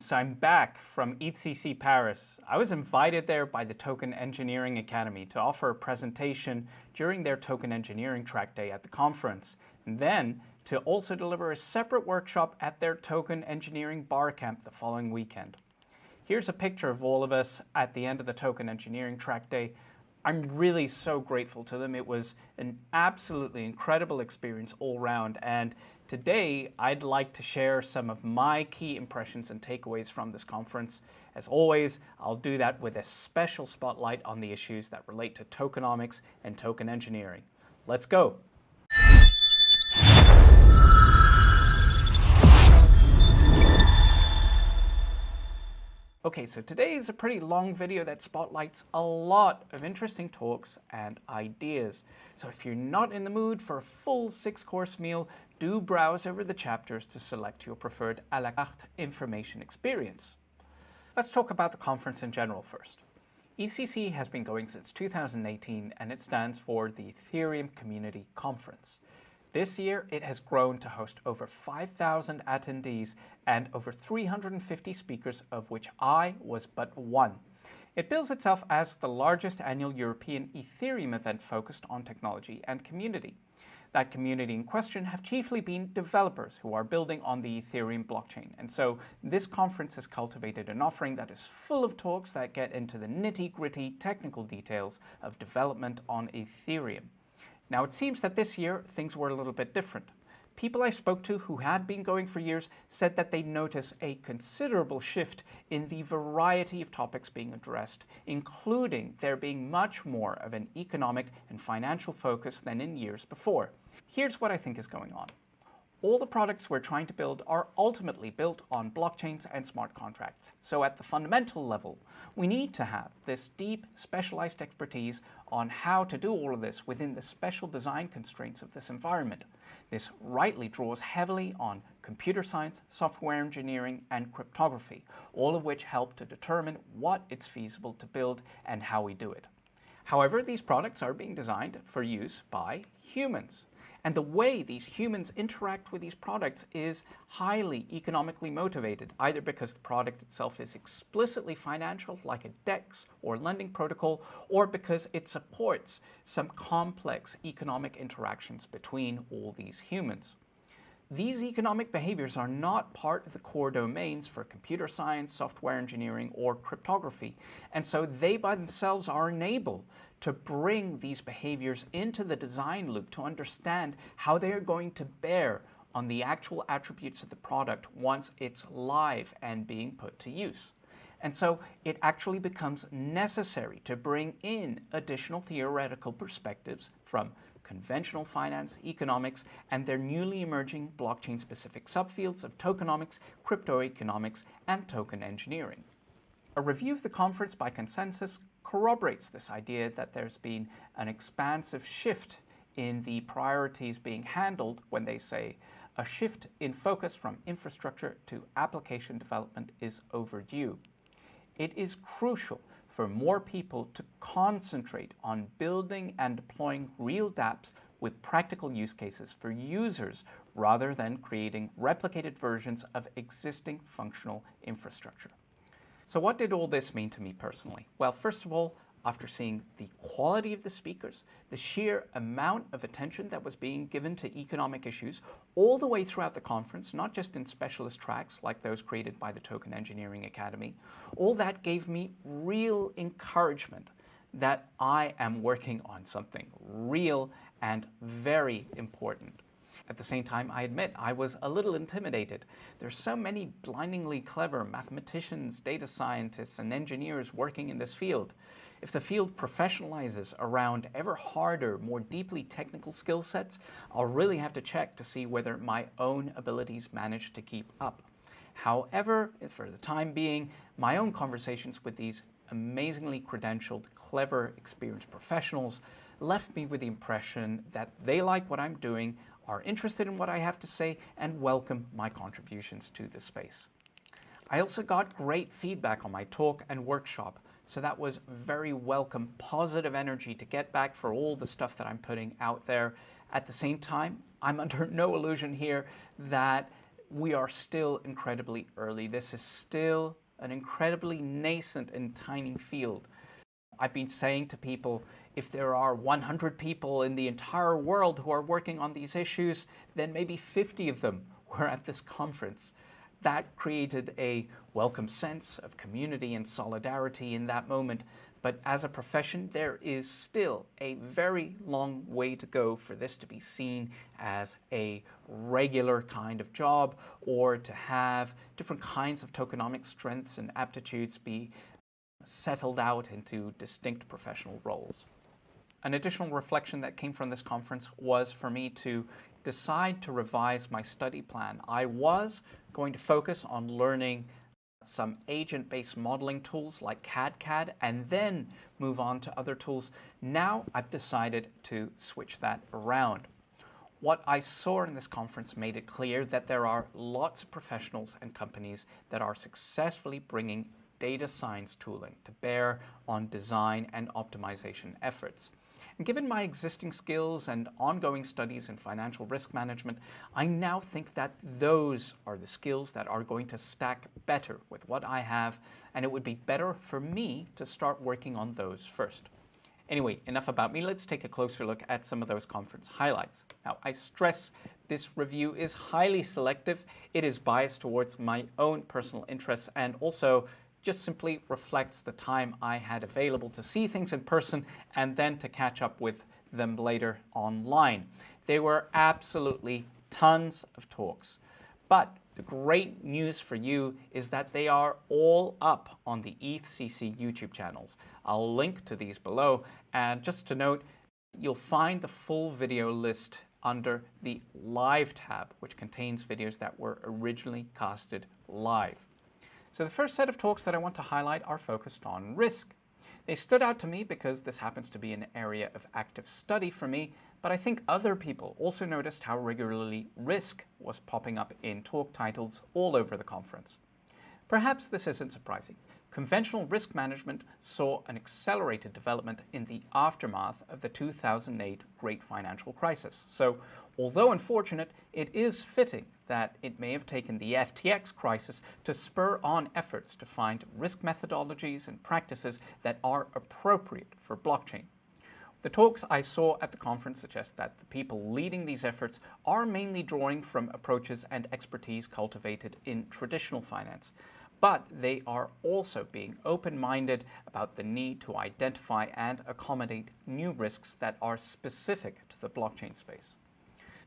So I'm back from EthCC Paris. I was invited there by the Token Engineering Academy to offer a presentation during their Token Engineering track day at the conference, and then to also deliver a separate workshop at their Token Engineering Bar Camp the following weekend. Here's a picture of all of us at the end of the Token Engineering track day. I'm really so grateful to them. It was an absolutely incredible experience all round, and today I'd like to share some of my key impressions and takeaways from this conference. As always, I'll do that with a special spotlight on the issues that relate to tokenomics and token engineering. Let's go. Okay, so today is a pretty long video that spotlights a lot of interesting talks and ideas. So if you're not in the mood for a full 6-course meal, do browse over the chapters to select your preferred à la carte information experience. Let's talk about the conference in general first. EthCC has been going since 2018 and it stands for the Ethereum Community Conference. This year, it has grown to host over 5,000 attendees and over 350 speakers, of which I was but one. It bills itself as the largest annual European Ethereum event focused on technology and community. That community in question have chiefly been developers who are building on the Ethereum blockchain. And so this conference has cultivated an offering that is full of talks that get into the nitty-gritty technical details of development on Ethereum. Now, it seems that this year, things were a little bit different. People I spoke to who had been going for years said that they notice a considerable shift in the variety of topics being addressed, including there being much more of an economic and financial focus than in years before. Here's what I think is going on. All the products we're trying to build are ultimately built on blockchains and smart contracts. So at the fundamental level, we need to have this deep, specialized expertise on how to do all of this within the special design constraints of this environment. This rightly draws heavily on computer science, software engineering, and cryptography, all of which help to determine what it's feasible to build and how we do it. However, these products are being designed for use by humans. And the way these humans interact with these products is highly economically motivated, either because the product itself is explicitly financial, like a DEX or lending protocol, or because it supports some complex economic interactions between all these humans. These economic behaviors are not part of the core domains for computer science, software engineering, or cryptography, and so they by themselves are unable to bring these behaviors into the design loop to understand how they are going to bear on the actual attributes of the product once it's live and being put to use. And so it actually becomes necessary to bring in additional theoretical perspectives from conventional finance, economics, and their newly emerging blockchain-specific subfields of tokenomics, cryptoeconomics, and token engineering. A review of the conference by consensus corroborates this idea that there's been an expansive shift in the priorities being handled when they say a shift in focus from infrastructure to application development is overdue. It is crucial for more people to concentrate on building and deploying real dApps with practical use cases for users rather than creating replicated versions of existing functional infrastructure. So what did all this mean to me personally? Well, first of all, after seeing the quality of the speakers, the sheer amount of attention that was being given to economic issues all the way throughout the conference, not just in specialist tracks like those created by the Token Engineering Academy, all that gave me real encouragement that I am working on something real and very important. At the same time, I admit I was a little intimidated. There's so many blindingly clever mathematicians, data scientists, and engineers working in this field. If the field professionalizes around ever harder, more deeply technical skill sets, I'll really have to check to see whether my own abilities manage to keep up. However, for the time being, my own conversations with these amazingly credentialed, clever, experienced professionals left me with the impression that they like what I'm doing, are interested in what I have to say, and welcome my contributions to this space. I also got great feedback on my talk and workshop, so that was very welcome, positive energy to get back for all the stuff that I'm putting out there. At the same time, I'm under no illusion here that we are still incredibly early. This is still an incredibly nascent and tiny field. I've been saying to people, if there are 100 people in the entire world who are working on these issues, then maybe 50 of them were at this conference. That created a welcome sense of community and solidarity in that moment. But as a profession, there is still a very long way to go for this to be seen as a regular kind of job, or to have different kinds of tokenomic strengths and aptitudes be settled out into distinct professional roles. An additional reflection that came from this conference was for me to decide to revise my study plan. I was going to focus on learning some agent-based modeling tools like CAD and then move on to other tools. Now I've decided to switch that around. What I saw in this conference made it clear that there are lots of professionals and companies that are successfully bringing data science tooling to bear on design and optimization efforts. And given my existing skills and ongoing studies in financial risk management, I now think that those are the skills that are going to stack better with what I have, and it would be better for me to start working on those first. Anyway, enough about me. Let's take a closer look at some of those conference highlights. Now, I stress this review is highly selective. It is biased towards my own personal interests and also just simply reflects the time I had available to see things in person and then to catch up with them later online. There were absolutely tons of talks. But the great news for you is that they are all up on the EthCC YouTube channels. I'll link to these below, and just to note, you'll find the full video list under the Live tab, which contains videos that were originally casted live. So the first set of talks that I want to highlight are focused on risk. They stood out to me because this happens to be an area of active study for me, but I think other people also noticed how regularly risk was popping up in talk titles all over the conference. Perhaps this isn't surprising. Conventional risk management saw an accelerated development in the aftermath of the 2008 Great Financial Crisis. So, although unfortunate, it is fitting that it may have taken the FTX crisis to spur on efforts to find risk methodologies and practices that are appropriate for blockchain. The talks I saw at the conference suggest that the people leading these efforts are mainly drawing from approaches and expertise cultivated in traditional finance, but they are also being open-minded about the need to identify and accommodate new risks that are specific to the blockchain space.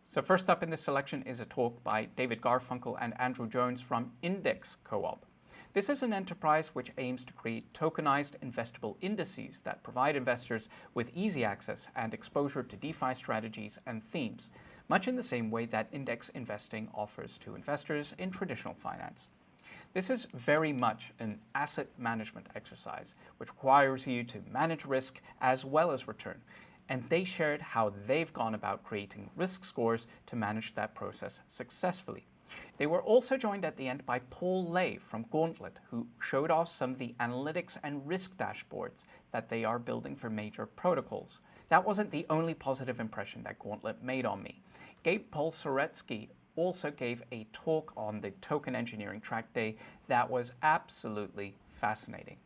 So first up in this selection is a talk by David Garfunkel and Andrew Jones from Index Co-op. This is an enterprise which aims to create tokenized investable indices that provide investors with easy access and exposure to DeFi strategies and themes, much in the same way that index investing offers to investors in traditional finance. This is very much an asset management exercise, which requires you to manage risk as well as return. And they shared how they've gone about creating risk scores to manage that process successfully. They were also joined at the end by Paul Lay from Gauntlet, who showed off some of the analytics and risk dashboards that they are building for major protocols. That wasn't the only positive impression that Gauntlet made on me. Gabe Polsoretsky also gave a talk on the token engineering track day that was absolutely fascinating.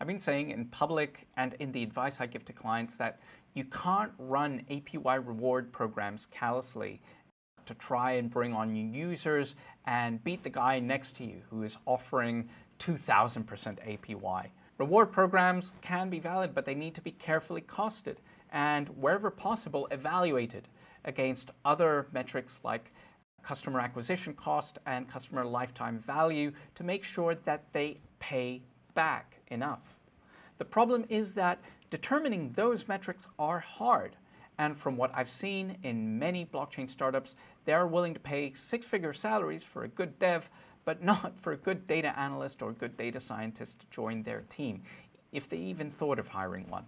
I've been saying in public and in the advice I give to clients that you can't run APY reward programs callously to try and bring on new users and beat the guy next to you who is offering 2,000% APY. Reward programs can be valid, but they need to be carefully costed and, wherever possible, evaluated against other metrics like customer acquisition cost and customer lifetime value to make sure that they pay back enough. The problem is that determining those metrics are hard. And from what I've seen in many blockchain startups, they are willing to pay six-figure salaries for a good dev, but not for a good data analyst or a good data scientist to join their team, if they even thought of hiring one.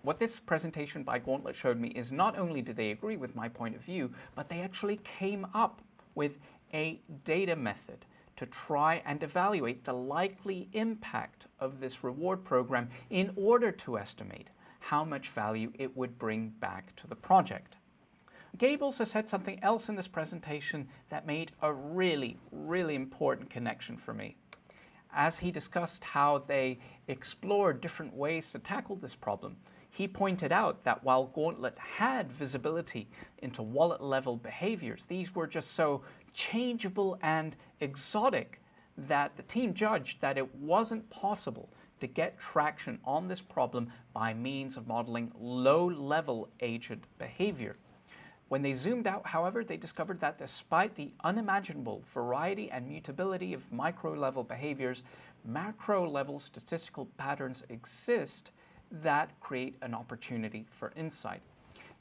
What this presentation by Gauntlet showed me is not only do they agree with my point of view, but they actually came up with a data method to try and evaluate the likely impact of this reward program in order to estimate how much value it would bring back to the project. Gabe also said something else in this presentation that made a really, really important connection for me. As he discussed how they explored different ways to tackle this problem, he pointed out that while Gauntlet had visibility into wallet-level behaviors, these were just so changeable and exotic that the team judged that it wasn't possible to get traction on this problem by means of modeling low-level agent behavior. When they zoomed out, however, they discovered that despite the unimaginable variety and mutability of micro-level behaviors, macro-level statistical patterns exist that create an opportunity for insight.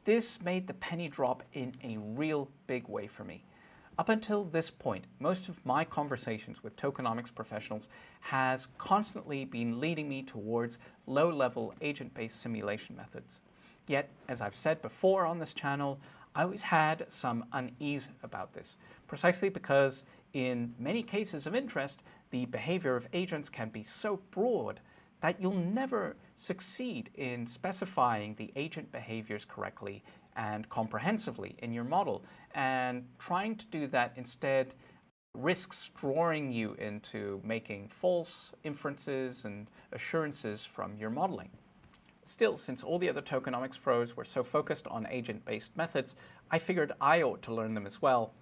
This made the penny drop in a real big way for me. Up until this point, most of my conversations with tokenomics professionals has constantly been leading me towards low-level agent-based simulation methods. Yet, as I've said before on this channel, I always had some unease about this, precisely because in many cases of interest, the behavior of agents can be so broad that you'll never succeed in specifying the agent behaviors correctly and comprehensively in your model. And trying to do that instead risks drawing you into making false inferences and assurances from your modeling. Still, since all the other tokenomics pros were so focused on agent-based methods, I figured I ought to learn them as well.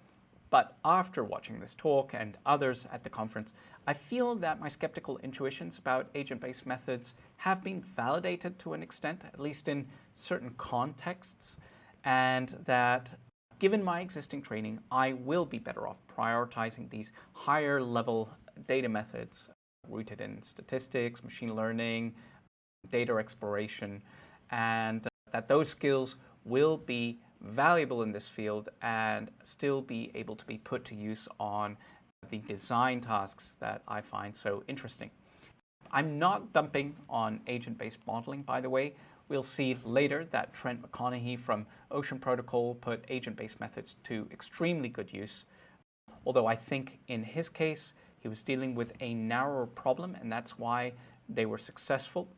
But after watching this talk and others at the conference, I feel that my skeptical intuitions about agent-based methods have been validated to an extent, at least in certain contexts, and that given my existing training, I will be better off prioritizing these higher-level data methods rooted in statistics, machine learning, data exploration, and that those skills will be valuable in this field and still be able to be put to use on the design tasks that I find so interesting. I'm not dumping on agent-based modeling, by the way. We'll see later that Trent McConaughey from Ocean Protocol put agent-based methods to extremely good use, although I think in his case he was dealing with a narrower problem, and that's why they were successful.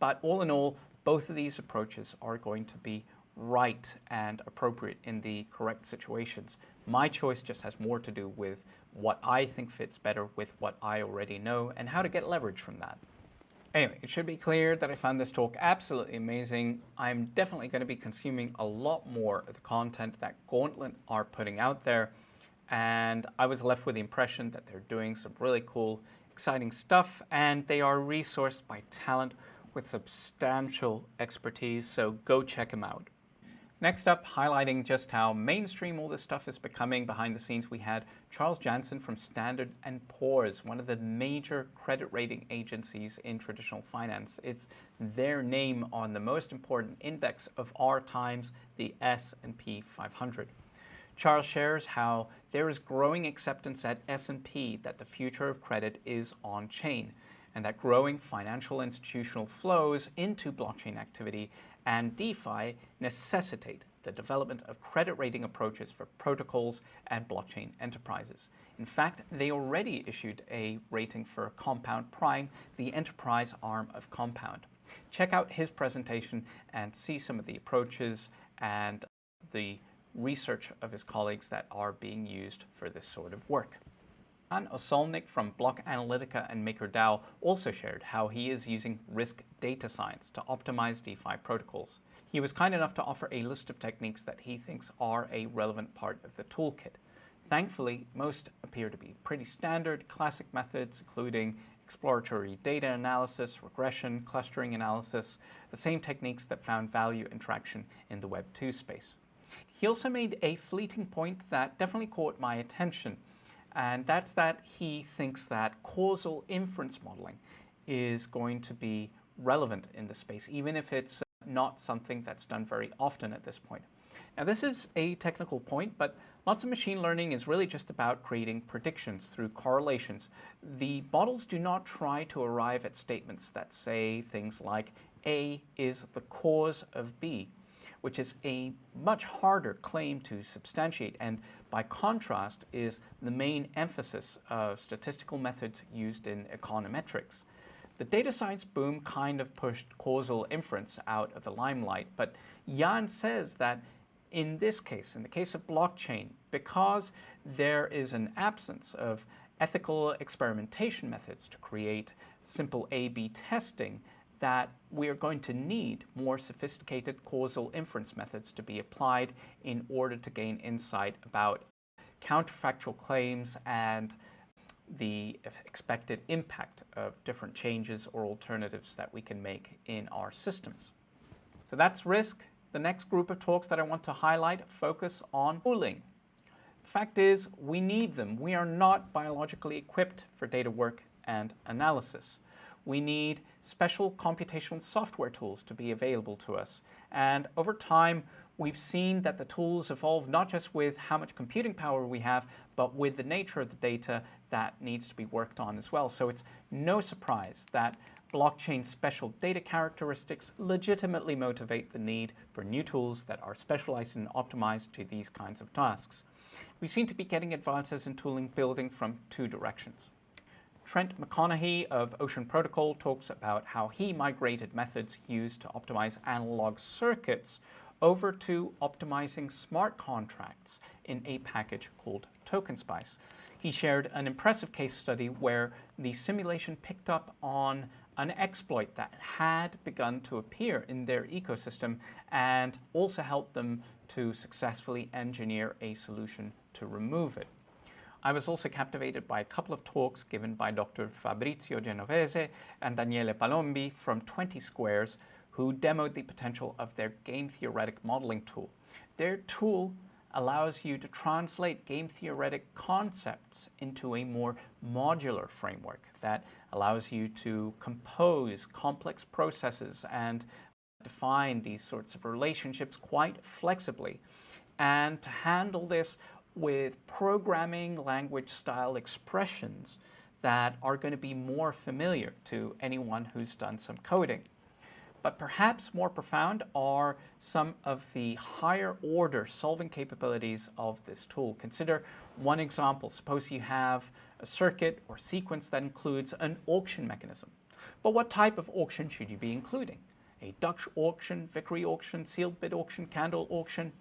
But all in all, both of these approaches are going to be right and appropriate in the correct situations. My choice just has more to do with what I think fits better with what I already know and how to get leverage from that. Anyway, it should be clear that I found this talk absolutely amazing. I'm definitely going to be consuming a lot more of the content that Gauntlet are putting out there, and I was left with the impression that they're doing some really cool, exciting stuff, and they are resourced by talent with substantial expertise, so go check them out. Next up, highlighting just how mainstream all this stuff is becoming behind the scenes, we had Charles Jansen from Standard & Poor's, one of the major credit rating agencies in traditional finance. It's their name on the most important index of our times, the S&P 500. Charles shares how there is growing acceptance at S&P that the future of credit is on-chain, and that growing financial institutional flows into blockchain activity and DeFi necessitate the development of credit rating approaches for protocols and blockchain enterprises. In fact, they already issued a rating for Compound Prime, the enterprise arm of Compound. Check out his presentation and see some of the approaches and the research of his colleagues that are being used for this sort of work. Jan Osolnik from Block Analytica and MakerDAO also shared how he is using risk data science to optimize DeFi protocols. He was kind enough to offer a list of techniques that he thinks are a relevant part of the toolkit. Thankfully, most appear to be pretty standard, classic methods, including exploratory data analysis, regression, clustering analysis, the same techniques that found value and traction in the Web 2 space. He also made a fleeting point that definitely caught my attention, and that's that he thinks that causal inference modeling is going to be relevant in the space, even if it's not something that's done very often at this point. Now, this is a technical point, but lots of machine learning is really just about creating predictions through correlations. The models do not try to arrive at statements that say things like A is the cause of B, which is a much harder claim to substantiate, and by contrast is the main emphasis of statistical methods used in econometrics. The data science boom kind of pushed causal inference out of the limelight, but Jan says that In this case, in the case of blockchain, because there is an absence of ethical experimentation methods to create simple A/B testing, that we are going to need more sophisticated causal inference methods to be applied in order to gain insight about counterfactual claims and the expected impact of different changes or alternatives that we can make in our systems. So that's risk. The next group of talks that I want to highlight focus on tooling. The fact is, we need them. We are not biologically equipped for data work and analysis. We need special computational software tools to be available to us. And over time, we've seen that the tools evolve not just with how much computing power we have, but with the nature of the data that needs to be worked on as well. So it's no surprise that blockchain special data characteristics legitimately motivate the need for new tools that are specialized and optimized to these kinds of tasks. We seem to be getting advances in tooling building from two directions. Trent McConaughey of Ocean Protocol talks about how he migrated methods used to optimize analog circuits over to optimizing smart contracts in a package called TokenSpice. He shared an impressive case study where the simulation picked up on an exploit that had begun to appear in their ecosystem and also helped them to successfully engineer a solution to remove it. I was also captivated by a couple of talks given by Dr. Fabrizio Genovese and Daniele Palombi from 20 Squares, who demoed the potential of their game theoretic modeling tool. Their tool allows you to translate game theoretic concepts into a more modular framework that allows you to compose complex processes and define these sorts of relationships quite flexibly, and to handle this with programming language style expressions that are going to be more familiar to anyone who's done some coding. But perhaps more profound are some of the higher order solving capabilities of this tool. Consider one example. Suppose you have a circuit or sequence that includes an auction mechanism. But what type of auction should you be including? A Dutch auction, Vickery auction, sealed bid auction, candle auction?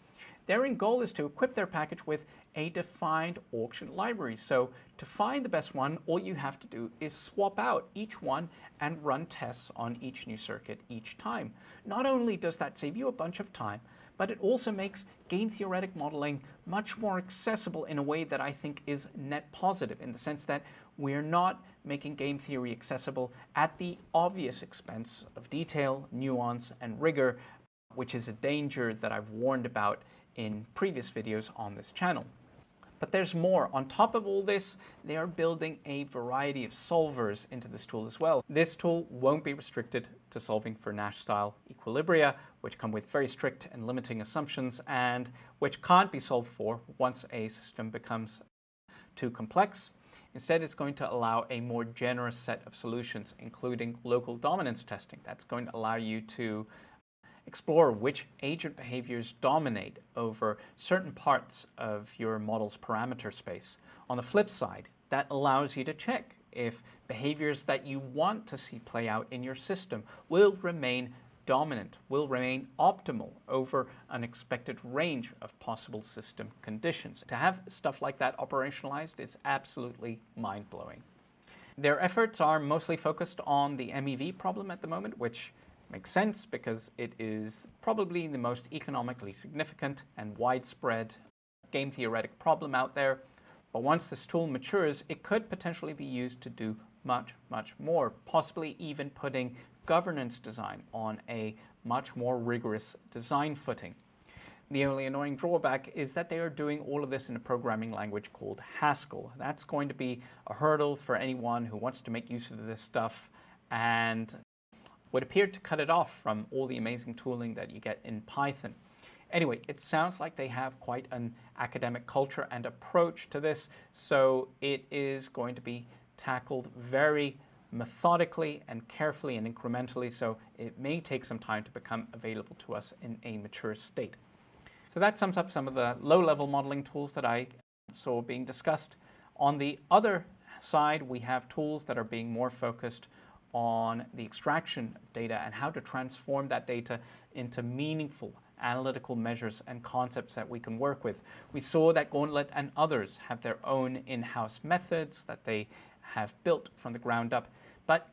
Their end goal is to equip their package with a defined auction library. So to find the best one, all you have to do is swap out each one and run tests on each new circuit each time. Not only does that save you a bunch of time, but it also makes game theoretic modeling much more accessible in a way that I think is net positive, in the sense that we're not making game theory accessible at the obvious expense of detail, nuance, and rigor, which is a danger that I've warned about in previous videos on this channel. But there's more. On top of all this, they are building a variety of solvers into this tool as well. This tool won't be restricted to solving for Nash-style equilibria, which come with very strict and limiting assumptions and which can't be solved for once a system becomes too complex. Instead, it's going to allow a more generous set of solutions, including local dominance testing. That's going to allow you to explore which agent behaviors dominate over certain parts of your model's parameter space. On the flip side, that allows you to check if behaviors that you want to see play out in your system will remain dominant, will remain optimal over an expected range of possible system conditions. To have stuff like that operationalized is absolutely mind-blowing. Their efforts are mostly focused on the MEV problem at the moment, which makes sense because it is probably the most economically significant and widespread game theoretic problem out there. But once this tool matures, it could potentially be used to do much, much more, possibly even putting governance design on a much more rigorous design footing. The only annoying drawback is that they are doing all of this in a programming language called Haskell. That's going to be a hurdle for anyone who wants to make use of this stuff and would appear to cut it off from all the amazing tooling that you get in Python. Anyway, it sounds like they have quite an academic culture and approach to this, so it is going to be tackled very methodically and carefully and incrementally, so it may take some time to become available to us in a mature state. So that sums up some of the low-level modeling tools that I saw being discussed. On the other side, we have tools that are being more focused on the extraction of data and how to transform that data into meaningful analytical measures and concepts that we can work with. We saw that Gauntlet and others have their own in-house methods that they have built from the ground up, but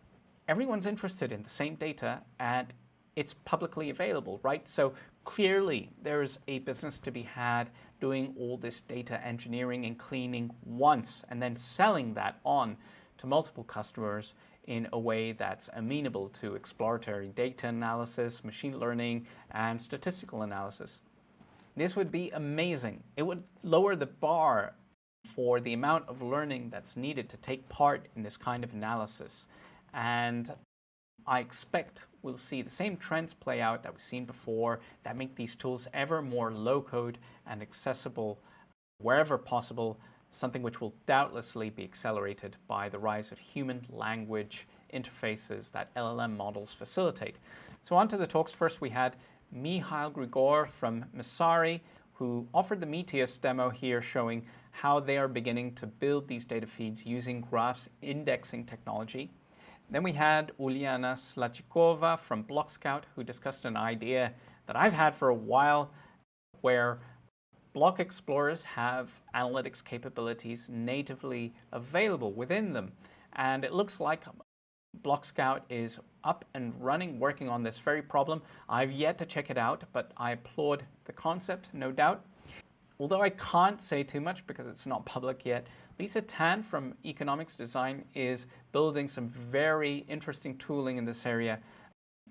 everyone's interested in the same data and it's publicly available, right? So clearly there's a business to be had doing all this data engineering and cleaning once and then selling that on to multiple customers in a way that's amenable to exploratory data analysis, machine learning, and statistical analysis. This would be amazing. It would lower the bar for the amount of learning that's needed to take part in this kind of analysis. And I expect we'll see the same trends play out that we've seen before that make these tools ever more low-code and accessible wherever possible, something which will doubtlessly be accelerated by the rise of human language interfaces that LLM models facilitate. So on to the talks. First we had Mihail Grigor from Messari, who offered the Meteus demo here showing how they are beginning to build these data feeds using graphs indexing technology. Then we had Uliana Slachikova from BlockScout, who discussed an idea that I've had for a while, where block explorers have analytics capabilities natively available within them. And it looks like BlockScout is up and running, working on this very problem. I've yet to check it out, but I applaud the concept, no doubt. Although I can't say too much because it's not public yet, Lisa Tan from Economics Design is building some very interesting tooling in this area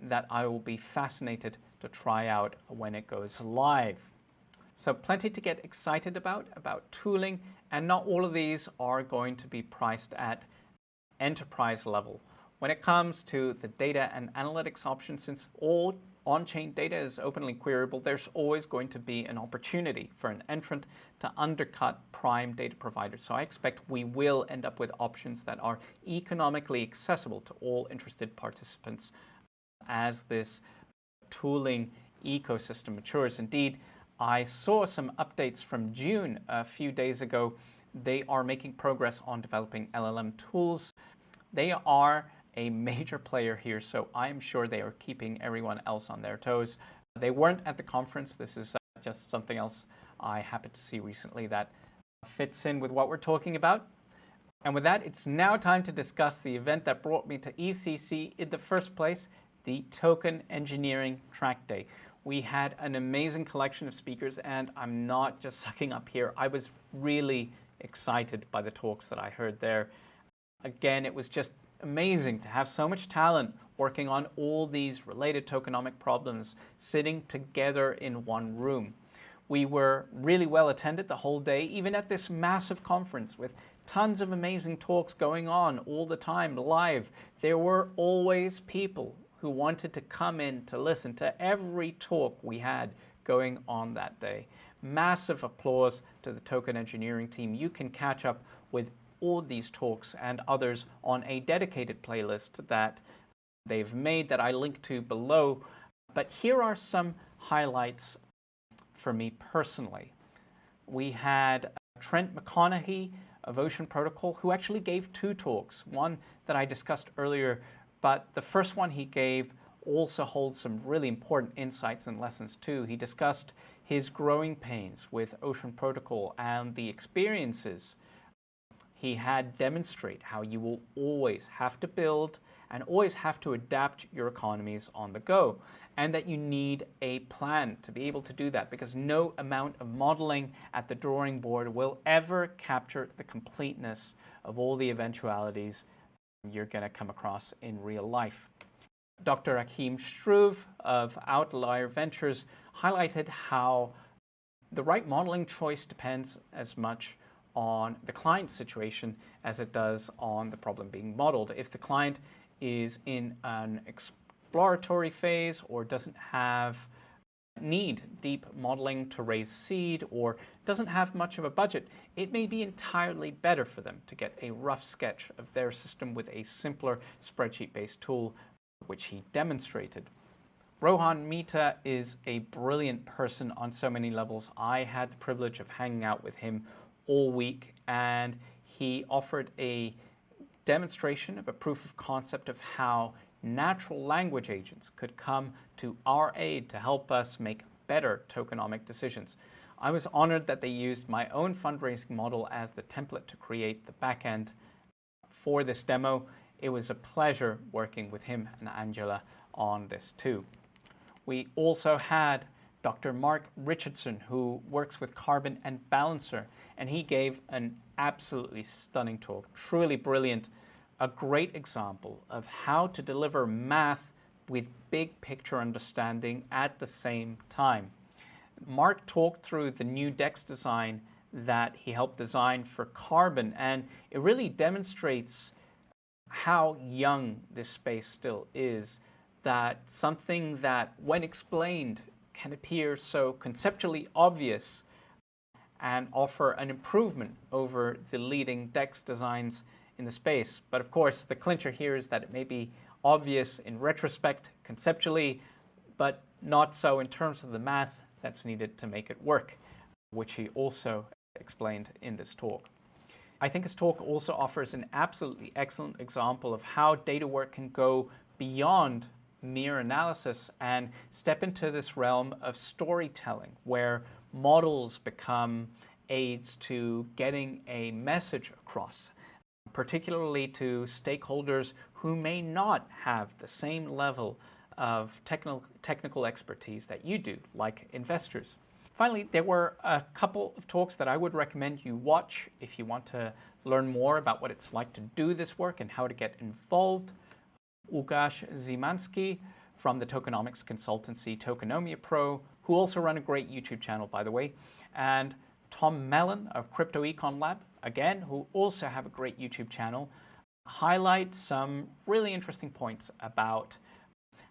that I will be fascinated to try out when it goes live. So plenty to get excited about tooling, and not all of these are going to be priced at enterprise level. When it comes to the data and analytics options, since all on-chain data is openly queryable, there's always going to be an opportunity for an entrant to undercut prime data providers. So I expect we will end up with options that are economically accessible to all interested participants as this tooling ecosystem matures. Indeed, I saw some updates from June a few days ago. They are making progress on developing LLM tools. They are a major player here, so I'm sure they are keeping everyone else on their toes. They weren't at the conference. This is just something else I happened to see recently that fits in with what we're talking about. And with that, it's now time to discuss the event that brought me to EthCC in the first place, the Token Engineering Track Day. We had an amazing collection of speakers, and I'm not just sucking up here. I was really excited by the talks that I heard there. Again, it was just amazing to have so much talent working on all these related tokenomic problems sitting together in one room. We were really well attended the whole day, even at this massive conference with tons of amazing talks going on all the time live. There were always people who wanted to come in to listen to every talk we had going on that day. Massive applause to the token engineering team. You can catch up with all these talks and others on a dedicated playlist that they've made that I link to below. But here are some highlights for me personally. We had Trent McConaughey of Ocean Protocol, who actually gave two talks, one that I discussed earlier, but the first one he gave also holds some really important insights and lessons too. He discussed his growing pains with Ocean Protocol and the experiences he had demonstrate how you will always have to build and always have to adapt your economies on the go, and that you need a plan to be able to do that, because no amount of modeling at the drawing board will ever capture the completeness of all the eventualities you're going to come across in real life. Dr. Achim Struve of Outlier Ventures highlighted how the right modeling choice depends as much on the client situation as it does on the problem being modeled. If the client is in an exploratory phase or doesn't need deep modeling to raise seed or doesn't have much of a budget, it may be entirely better for them to get a rough sketch of their system with a simpler spreadsheet-based tool, which he demonstrated. Rohan Mehta is a brilliant person on so many levels. I had the privilege of hanging out with him all week, and he offered a demonstration of a proof of concept of how natural language agents could come to our aid to help us make better tokenomic decisions. I was honored that they used my own fundraising model as the template to create the backend for this demo. It was a pleasure working with him and Angela on this too. We also had Dr. Mark Richardson, who works with Carbon and Balancer, and he gave an absolutely stunning talk, truly brilliant, a great example of how to deliver math with big picture understanding at the same time. Mark talked through the new DEX design that he helped design for Carbon, and it really demonstrates how young this space still is, that something that, when explained, can appear so conceptually obvious and offer an improvement over the leading DEX designs in the space. But of course, the clincher here is that it may be obvious in retrospect, conceptually, but not so in terms of the math that's needed to make it work, which he also explained in this talk. I think his talk also offers an absolutely excellent example of how data work can go beyond mere analysis and step into this realm of storytelling, where models become aids to getting a message across, particularly to stakeholders who may not have the same level of technical expertise that you do, like investors. Finally, there were a couple of talks that I would recommend you watch if you want to learn more about what it's like to do this work and how to get involved. Łukasz Zimanski from the tokenomics consultancy Tokenomia Pro, who also run a great YouTube channel, by the way, and Tom Mellon of Crypto Econ Lab, again, who also have a great YouTube channel, highlight some really interesting points about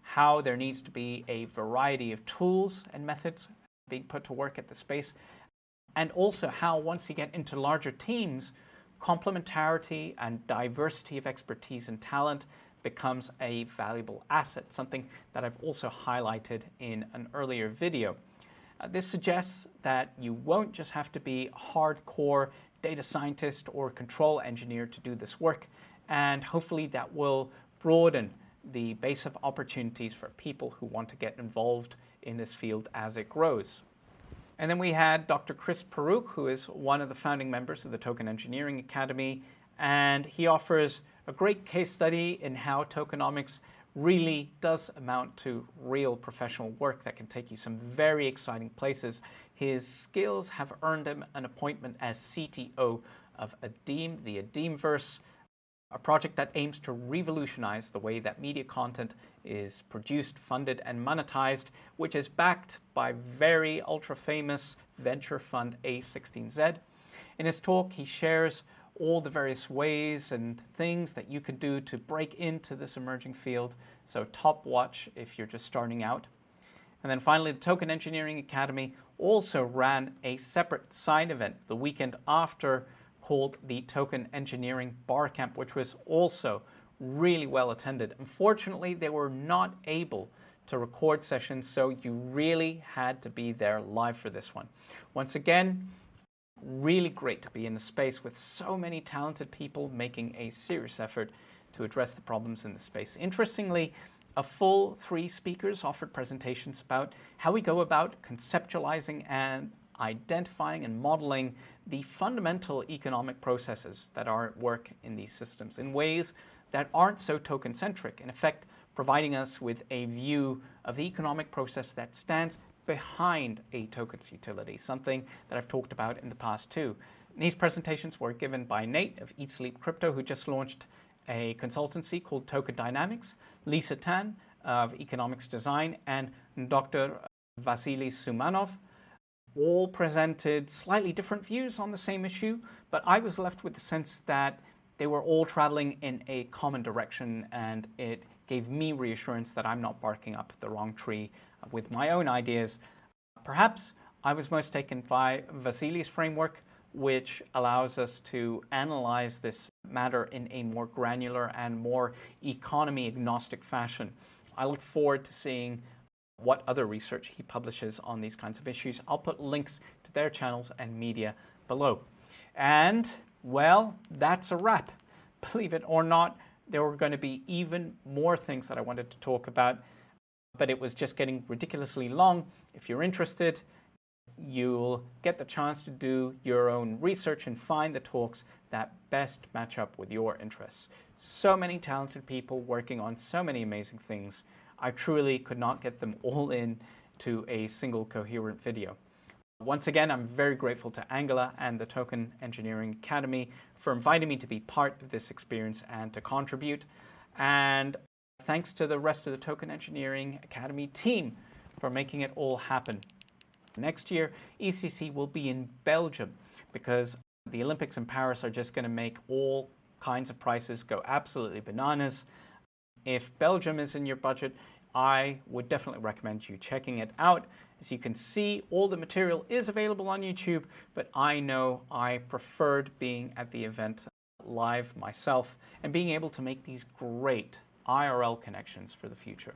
how there needs to be a variety of tools and methods being put to work at the space, and also how once you get into larger teams, complementarity and diversity of expertise and talent becomes a valuable asset, something that I've also highlighted in an earlier video. This suggests that you won't just have to be a hardcore data scientist or control engineer to do this work, and hopefully that will broaden the base of opportunities for people who want to get involved in this field as it grows. And then we had Dr. Chris Peruk, who is one of the founding members of the Token Engineering Academy, and he offers a great case study in how tokenomics really does amount to real professional work that can take you some very exciting places. His skills have earned him an appointment as CTO of Adeem, the Adeemverse, a project that aims to revolutionize the way that media content is produced, funded, and monetized, which is backed by very ultra-famous venture fund A16Z. In his talk, he shares all the various ways and things that you can do to break into this emerging field, so top watch if you're just starting out. And then finally, the Token Engineering Academy also ran a separate side event the weekend after called the Token Engineering Barcamp, which was also really well attended. Unfortunately, they were not able to record sessions, so you really had to be there live for this one. Once again, really great to be in a space with so many talented people making a serious effort to address the problems in the space. Interestingly, a full 3 speakers offered presentations about how we go about conceptualizing and identifying and modeling the fundamental economic processes that are at work in these systems in ways that aren't so token-centric, in effect providing us with a view of the economic process that stands behind a token's utility, something that I've talked about in the past too. These presentations were given by Nate of Eat Sleep Crypto, who just launched a consultancy called TOKENOMICS, Lisa Tan of Economics Design, and Dr. Vasily Sumanov. All presented slightly different views on the same issue, but I was left with the sense that they were all traveling in a common direction, and it gave me reassurance that I'm not barking up the wrong tree with my own ideas. Perhaps I was most taken by Vasily's framework, which allows us to analyze this matter in a more granular and more economy-agnostic fashion. I look forward to seeing what other research he publishes on these kinds of issues. I'll put links to their channels and media below. And, well, that's a wrap. Believe it or not, there were going to be even more things that I wanted to talk about. but it was just getting ridiculously long. If you're interested, you'll get the chance to do your own research and find the talks that best match up with your interests. So many talented people working on so many amazing things. I truly could not get them all in to a single coherent video. Once again, I'm very grateful to Angela and the Token Engineering Academy for inviting me to be part of this experience and to contribute. And thanks to the rest of the Token Engineering Academy team for making it all happen. Next year, EthCC will be in Belgium because the Olympics in Paris are just going to make all kinds of prices go absolutely bananas. If Belgium is in your budget, I would definitely recommend you checking it out. As you can see, all the material is available on YouTube, but I know I preferred being at the event live myself and being able to make these great IRL connections for the future.